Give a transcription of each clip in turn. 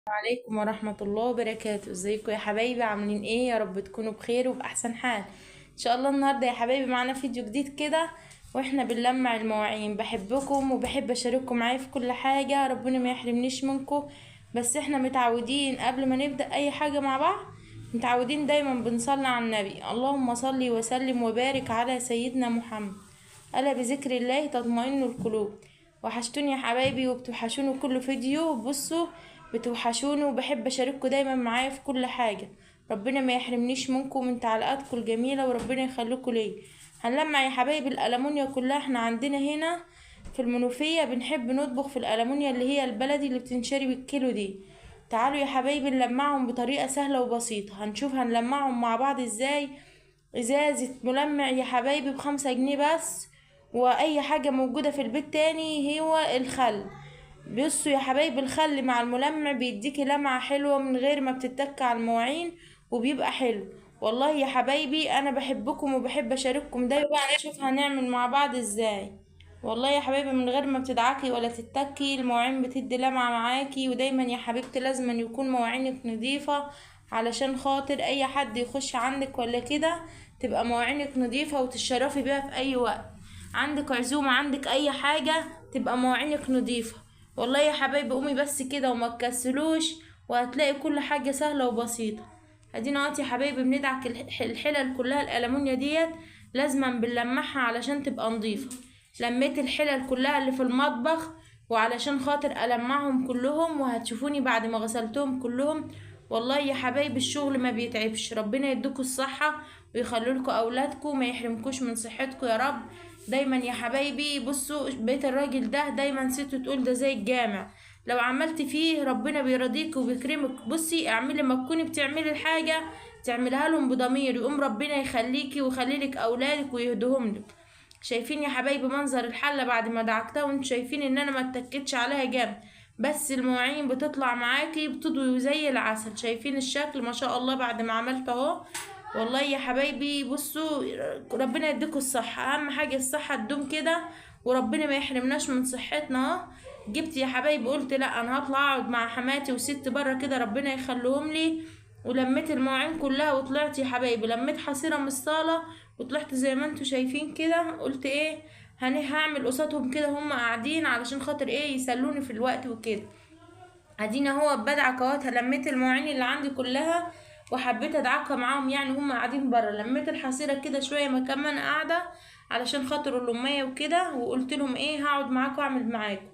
عليكم ورحمة الله وبركاته. ازيكم يا حبايبي؟ عاملين ايه؟ يا رب تكونوا بخير وبأحسن حال ان شاء الله. النهاردة يا حبايبي معانا فيديو جديد كده، واحنا بنلمع المواعين. بحبكم وبحب اشارككم معايا في كل حاجة، ربنا ما يحرمنيش منكم. بس احنا متعودين قبل ما نبدأ اي حاجة مع بعض، متعودين دايما بنصلي على النبي. اللهم صل وسلم وبارك على سيدنا محمد. ألا بذكر الله تطمئن القلوب. وحشتوني يا حبايبي وبتوحشوني كل فيديو. بصوا، بتوحشوني وبحب اشارككم دايما معايا في كل حاجة. ربنا ما يحرمنيش منكم من تعليقاتكم الجميلة، وربنا يخليكم ليا. هنلمع يا حبايبي الألمونيا كلها. احنا عندنا هنا في المنوفية بنحب نطبخ في الألمونيا اللي هي البلدي اللي بتنشري بالكيلو دي. تعالوا يا حبايبي نلمعهم بطريقة سهلة وبسيطة. هنشوف هنلمعهم مع بعض ازاي. ازازة ملمع يا حبايبي ب5 جنيه بس. واي حاجة موجودة في البيت تاني هو الخل. بصوا يا حبايبي، الخل مع الملمع بيديكي لمعة حلوة من غير ما بتتك على المواعين، وبيبقى حلو. والله يا حبايبي انا بحبكم وبحب اشارككم دايما. بقى نشوف هنعمل مع بعض ازاي. والله يا حبايبي من غير ما بتدعكي ولا تتكي، المواعين بتدي لمعة معاكي. ودايما يا حبيبتي لازم أن يكون مواعينك نظيفة، علشان خاطر اي حد يخش عندك ولا كده تبقى مواعينك نظيفة وتشرفي بيها في اي وقت. عندك عزومة، عندك اي حاجة، تبقى مواعينك نظيفة. والله يا حبايبي قومي بس كده وما تكسلوش، وهتلاقي كل حاجة سهلة وبسيطة. ادينا اهوت يا حبايبي بندعك الحلل كلها الألمونيا ديت. لازما بنلمعها علشان تبقى نظيفة. لميت الحلل كلها اللي في المطبخ، وعلشان خاطر ألمعهم كلهم، وهتشوفوني بعد ما غسلتهم كلهم. والله يا حبايبي الشغل ما بيتعبش. ربنا يديكوا الصحة ويخلولكوا أولادكم، ما يحرمكوش من صحتكم يا رب. دايما يا حبايبي بصوا، بيت الراجل ده دايما سته تقول ده زي الجامع. لو عملت فيه ربنا بيرضيك وبيكرمك. بصي اعملي ما تكوني بتعملي الحاجة، تعملها لهم بضمير، يقوم ربنا يخليكي ويخليلك اولادك ويهدهم لك. شايفين يا حبايبي منظر الحلة بعد ما دعكتها؟ وانتوا شايفين ان انا ما اتكتش عليها جامد، بس المواعين بتطلع معاكي بتضوي زي العسل. شايفين الشكل ما شاء الله بعد ما عملت اهو. والله يا حبايبي بصوا، ربنا يديكوا الصحة. اهم حاجة الصحة تدوم كده، وربنا ما يحرمناش من صحتنا اهو. جبت يا حبايبي قلت لا انا هطلع اقعد مع حماتي وست بره كده ربنا يخليهم لي. ولميت المواعين كلها وطلعت يا حبايبي، لميت حصيرة من الصالة وطلعت زي ما انتوا شايفين كده. قلت ايه، هعمل قصادهم كده هم قاعدين علشان خاطر ايه يسلوني في الوقت وكده. ادينا هو بدعك اهوت. لميت المواعين اللي عندي كلها وحبيت ادعكها معاهم، يعني هم قاعدين بره. لميت الحصيره كده شويه مكان ما انا قاعده علشان خاطر الاميه وكده. وقلت لهم ايه، هقعد معاكم واعمل معاكم،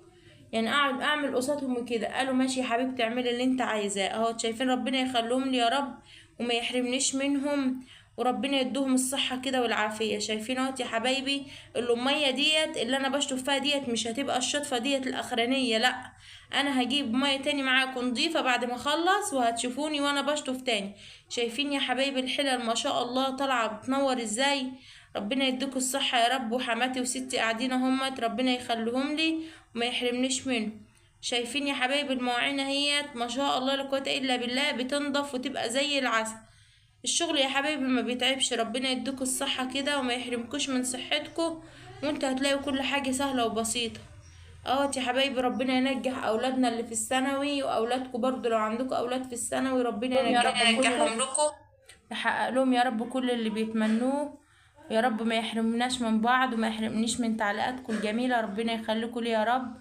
يعني اقعد اعمل قصادهم وكده. قالوا ماشي يا حبيبتي اعملي اللي انت عايزاه اهو. شايفين ربنا يخليهم لي يا رب وما يحرمنيش منهم، وربنا يدوهم الصحة كده والعافية. شايفين اهوت يا حبايبي الأمية ديت اللي أنا بشطف فيها ديت مش هتبقى الشطفة ديت الأخرانية، لأ. أنا هجيب مية تاني معاكم نضيفة بعد ما أخلص، وهتشوفوني وأنا بشطف تاني. شايفين يا حبايبي الحلل ما شاء الله طالعة بتنور ازاي. ربنا يديكوا الصحة يا رب. وحماتي وستي قاعدين همت، ربنا يخليهم لي وما يحرمنيش منهم. شايفين يا حبايبي المواعين اهيت ما شاء الله لا قوة الا بالله بتنضف وتبقى زي العسل. الشغل يا حبايبي ما بيتعبش. ربنا يديكوا الصحة كده وما يحرمكوش من صحتكم، وانت هتلاقوا كل حاجة سهلة وبسيطة. اهوت يا حبايبي ربنا ينجح اولادنا اللي في الثانوي، واولادكم برضو لو عندكم اولاد في الثانوي ربنا ينجحهم لكم، يحقق لهم يا رب كل اللي بيتمنوه. يا رب ما يحرمناش من بعض وما يحرمنيش من تعليقاتكم الجميلة. ربنا يخليكم لي يا رب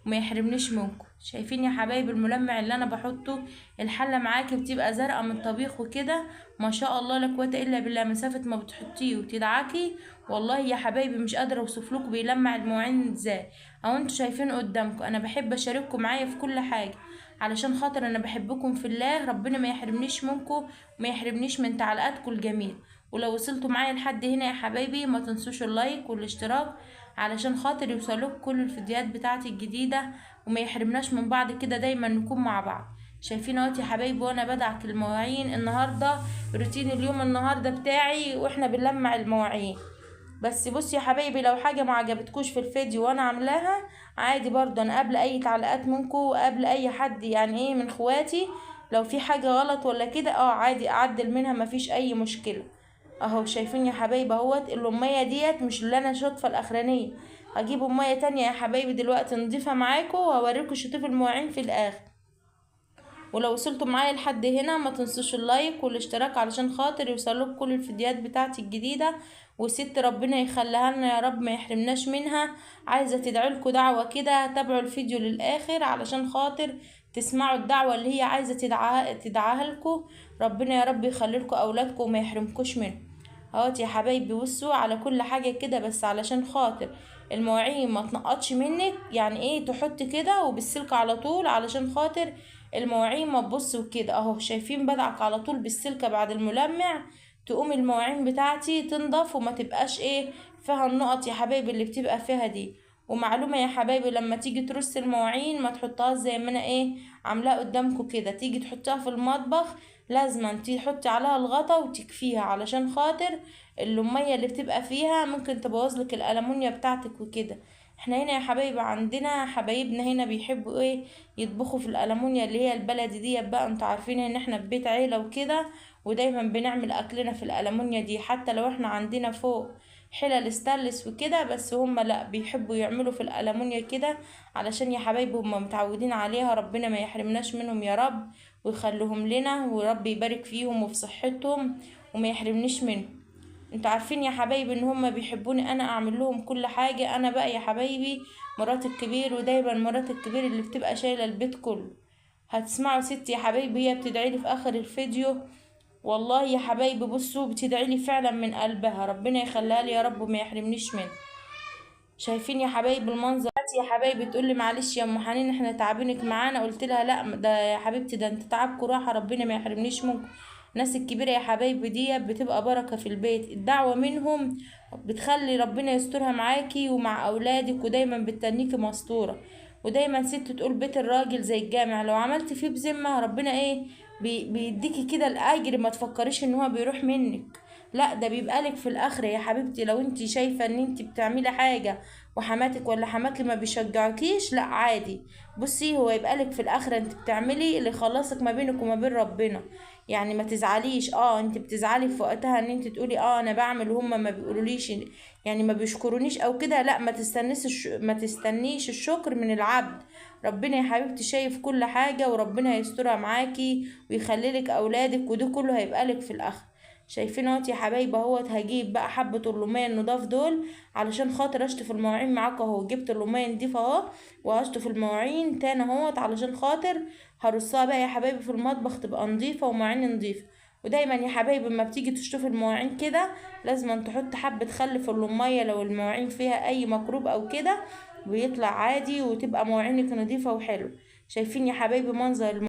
وما يحرمنيش منكم. شايفين يا حبايبي الملمع اللي انا بحطه؟ الحلة معاكي بتبقى زرقاء من الطبيخ وكده. ما شاء الله لا قوة الا بالله. مسافة ما بتحطيه وتدعكي والله يا حبايبي مش قادرة اوصف لكم بيلمع المواعين ازاي. او انتوا شايفين قدامكم. انا بحب اشارككم معايا في كل حاجة علشان خاطر انا بحبكم في الله. ربنا ما يحرمنيش منكم وما يحرمنيش من تعليقاتكم الجميلة. ولو وصلتوا معايا لحد هنا يا حبايبي ما تنسوش اللايك والاشتراك علشان خاطر يوصلوك كل الفيديوهات بتاعتي الجديدة، وما يحرمناش من بعض كده، دايما نكون مع بعض. شايفين اهوت يا حبايبي وانا بدعك المواعين النهارده. روتين اليوم النهارده بتاعي واحنا بنلمع المواعين. بس بص يا حبايبي لو حاجة ما عجبتكوش في الفيديو وانا عاملاها، عادي برضه انا قبل اي تعليقات منكم وقبل اي حد يعني ايه من اخواتي. لو في حاجة غلط ولا كده عادي اعدل منها، مفيش اي مشكلة. اهو شايفين يا حبايبي اهوت الامية ديت مش اللي انا شاطفة الاخرانية. هجيب امية تانية يا حبايبي دلوقتي نضيفها معاكم وهوريكم شطوف المواعين في الاخر. ولو وصلتوا معايا لحد هنا ما تنسوش اللايك والاشتراك علشان خاطر يوصلوك كل الفيديوهات بتاعتي الجديدة. وست ربنا يخليها لنا يا رب ما يحرمناش منها. عايزة تدعيلكوا دعوة كده، تابعوا الفيديو للآخر علشان خاطر تسمعوا الدعوة اللي هي عايزة تدعاها لكم. ربنا يا رب يخليلكوا أولادكم وما يحرمكوش منهم. اهوت يا حبايبي بصوا على كل حاجة كده، بس علشان خاطر المواعين ما تنقطش منك، يعني ايه تحط كده وبالسلك على طول علشان خاطر المواعين ما تبص وكده. اهو شايفين بدعك على طول بالسلكة بعد الملمع، تقوم المواعين بتاعتي تنضف وما تبقاش ايه فيها النقط يا حبايبي اللي بتبقى فيها دي. ومعلومة يا حبايبي، لما تيجي ترص المواعين ما تحطها زي ما انا ايه عاملاه قدامكم كده، تيجي تحطها في المطبخ لازم تحطي عليها الغطا وتكفيها علشان خاطر اللمية اللي بتبقى فيها ممكن تبوظلك الألمونيا بتاعتك وكده. احنا هنا يا حبايبي عندنا حبايبنا هنا بيحبوا ايه يطبخوا في الألمونيا اللي هي البلدي دي بقى. انتوا عارفين ان احنا في بيت عيلة وكده، ودايما بنعمل اكلنا في الألمونيا دي، حتى لو احنا عندنا فوق حلل ستانلس وكده، بس هم لا بيحبوا يعملوا في الألمونيا كده علشان يا حبايبي هم متعودين عليها. ربنا ما يحرمناش منهم يا رب ويخليهم لنا، ورب يبارك فيهم وفي صحتهم وما يحرمنيش منهم. انتوا عارفين يا حبايبي ان هما بيحبوني انا اعمل لهم كل حاجة. انا بقى يا حبايبي مرات الكبير، ودايما مرات الكبير اللي بتبقى شايلة البيت كله. هتسمعوا ستي يا حبايبي هي بتدعيلي في اخر الفيديو، والله يا حبايبي بصوا بتدعيلي فعلا من قلبها، ربنا يخليها لي يا رب وما يحرمنيش منها. شايفين يا حبايبي المنظر يا حبايبي تقولي معلش يا ام حنين احنا تعبينك معانا، قلت لها لا ده يا حبيبتي ده انت تعبكوا راحه، ربنا ما يحرمنيش منكم. الناس الكبيره يا حبايبي دي بتبقى بركه في البيت، الدعوه منهم بتخلي ربنا يسترها معاكي ومع اولادك، ودايما بتتنيكي مستوره. ودايما ست تقول بيت الراجل زي الجامع، لو عملتي فيه بذمه ربنا ايه بيديكي كده الاجر، ما تفكريش ان هو بيروح منك، لا ده بيبقى لك في الاخره يا حبيبتي. لو انت شايفه ان انت بتعملي حاجه وحماتك ولا حماتك ما بيشجعكيش، لا عادي، بصي هو يبقى لك في الاخره انت بتعملي اللي يخلصك ما بينك وما بين ربنا. يعني ما تزعليش، انت بتزعلي في وقتها ان انت تقولي انا بعمل وهم ما بيقولوليش، يعني ما بيشكرونيش او كده، لا ما تستنيش الشكر من العبد. ربنا يا حبيبتي شايف كل حاجه، وربنا هيسترها معاكي ويخليلك اولادك، وده كله هيبقى لك في الاخر. شايفين اهوت يا حبايبي اهوت. هجيب بقى حبة اللومية النضاف دول علشان خاطر اشطف المواعين معاكم اهو. جبت اللومية نضيفة اهو وهشطف المواعين تاني اهوت علشان خاطر هرصها بقى يا حبايبي في المطبخ تبقى نضيفة ومواعين نضيفة. ودايما يا حبايبي لما بتيجي تشطفي المواعين كده لازم تحط حبة خل في اللومية لو المواعين فيها اي ميكروب او كده، ويطلع عادي وتبقى مواعينك نضيفة وحلو. شايفين يا حبايبي منظر